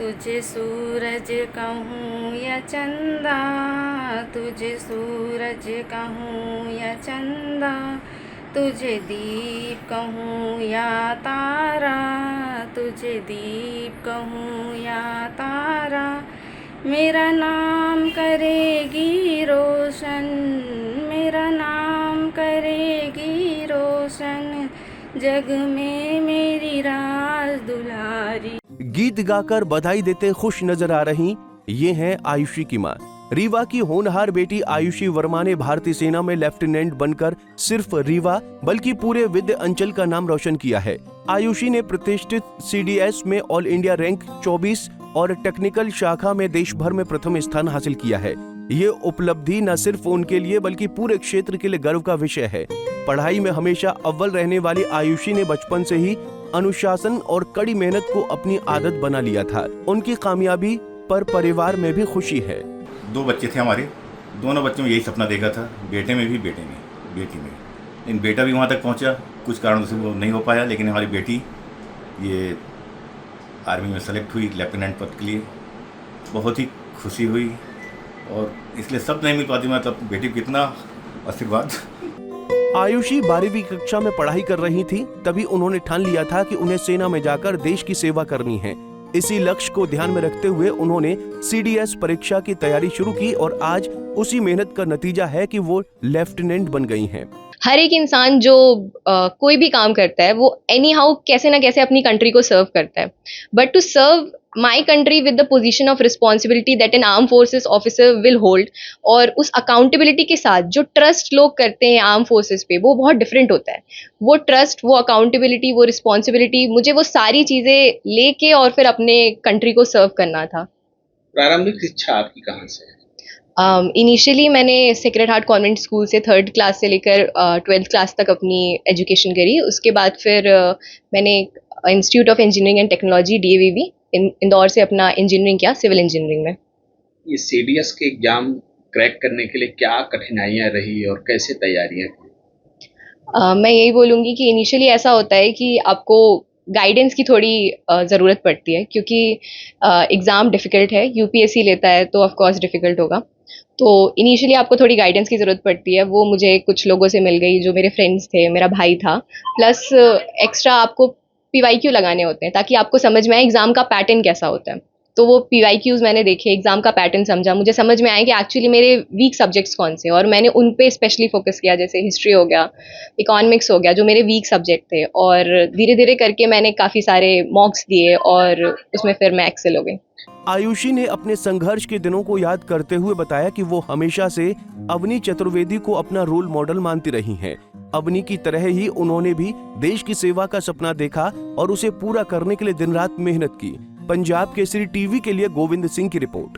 तुझे सूरज कहूँ या चंदा, तुझे सूरज कहूँ या चंदा, तुझे दीप कहूँ या तारा, तुझे दीप कहूँ या तारा, मेरा नाम करेगी रोशन, मेरा नाम करेगी रोशन, जग में मेरी राज दुलारी। गीत गाकर बधाई देते खुश नजर आ रही ये हैं आयुषी की मां। रीवा की होनहार बेटी आयुषी वर्मा ने भारतीय सेना में लेफ्टिनेंट बनकर सिर्फ रीवा बल्कि पूरे विंध्य अंचल का नाम रोशन किया है। आयुषी ने प्रतिष्ठित सीडीएस में ऑल इंडिया रैंक 24 और टेक्निकल शाखा में देश भर में प्रथम स्थान हासिल किया है। ये उपलब्धि न सिर्फ उनके लिए बल्कि पूरे क्षेत्र के लिए गर्व का विषय है। पढ़ाई में हमेशा अव्वल रहने वाली आयुषी ने बचपन से ही अनुशासन और कड़ी मेहनत को अपनी आदत बना लिया था। उनकी कामयाबी पर परिवार में भी खुशी है। 2 बच्चे थे हमारे, दोनों बच्चों में यही सपना देखा था, बेटे में भी बेटे में बेटी में। लेकिन बेटा भी वहाँ तक पहुँचा, कुछ कारणों से वो नहीं हो पाया, लेकिन हमारी बेटी ये आर्मी में सेलेक्ट हुई लेफ्टिनेंट पद के लिए। बहुत ही खुशी हुई और इसलिए सब नहीं मिल पाती, मतलब बेटी को कितना आशीर्वाद। आयुषी 12वीं कक्षा में पढ़ाई कर रही थी, तभी उन्होंने ठान लिया था कि उन्हें सेना में जाकर देश की सेवा करनी है। इसी लक्ष्य को ध्यान में रखते हुए उन्होंने सीडीएस परीक्षा की तैयारी शुरू की और आज उसी मेहनत का नतीजा है कि वो लेफ्टिनेंट बन गई हैं। हर एक इंसान जो कोई भी काम करता है वो एनी हाउ कैसे ना कैसे अपनी कंट्री को सर्व करता है, but to serve my country with the position of responsibility that an arm forces officer will hold, और उस अकाउंटेबिलिटी के साथ जो ट्रस्ट लोग करते हैं आर्म फोर्सेस पे, वो बहुत डिफरेंट होता है। वो ट्रस्ट, वो अकाउंटेबिलिटी, वो रिस्पॉन्सिबिलिटी, मुझे वो सारी चीज़ें लेके और फिर अपने कंट्री को सर्व करना था। प्रारंभिक शिक्षा आपकी कहाँ से है? इनिशियली मैंने सेक्रेड हार्ट कॉन्वेंट स्कूल से 3rd क्लास से लेकर 12th क्लास तक अपनी एजुकेशन करी। उसके बाद फिर मैंने institute of engineering and technology DAVV Indore से अपना इंजीनियरिंग किया, सिविल इंजीनियरिंग में। ये सीडीएस के एग्जाम क्रैक करने के लिए क्या कठिनाइयाँ रही और कैसे तैयारियाँ की? मैं यही बोलूँगी कि इनिशियली ऐसा होता है कि आपको गाइडेंस की थोड़ी ज़रूरत पड़ती है, क्योंकि एग्ज़ाम डिफ़िकल्ट है, यूपीएससी लेता है तो ऑफ कोर्स डिफ़िकल्ट होगा। तो इनिशियली आपको थोड़ी गाइडेंस की ज़रूरत पड़ती है, वो मुझे कुछ लोगों से मिल गई, जो मेरे फ्रेंड्स थे, मेरा भाई था, प्लस एक्स्ट्रा आपको PYQ लगाने होते हैं ताकि आपको समझ में आए एग्ज़ाम का पैटर्न कैसा होता है। तो वो PYQs मैंने देखे, एग्ज़ाम का पैटर्न समझा, मुझे समझ में आया कि एक्चुअली मेरे वीक सब्जेक्ट्स कौन से, और मैंने उन पे स्पेशली फोकस किया, जैसे हिस्ट्री हो गया, इकोनॉमिक्स हो गया, जो मेरे वीक सब्जेक्ट थे, और धीरे धीरे करके मैंने काफ़ी सारे मॉक्स दिए और उसमें फिर मैं एक्सेल हो गई। आयुषी ने अपने संघर्ष के दिनों को याद करते हुए बताया कि वो हमेशा से अवनी चतुर्वेदी को अपना रोल मॉडल मानती रही हैं। अवनी की तरह ही उन्होंने भी देश की सेवा का सपना देखा और उसे पूरा करने के लिए दिन रात मेहनत की। पंजाब केसरी टीवी के लिए गोविंद सिंह की रिपोर्ट।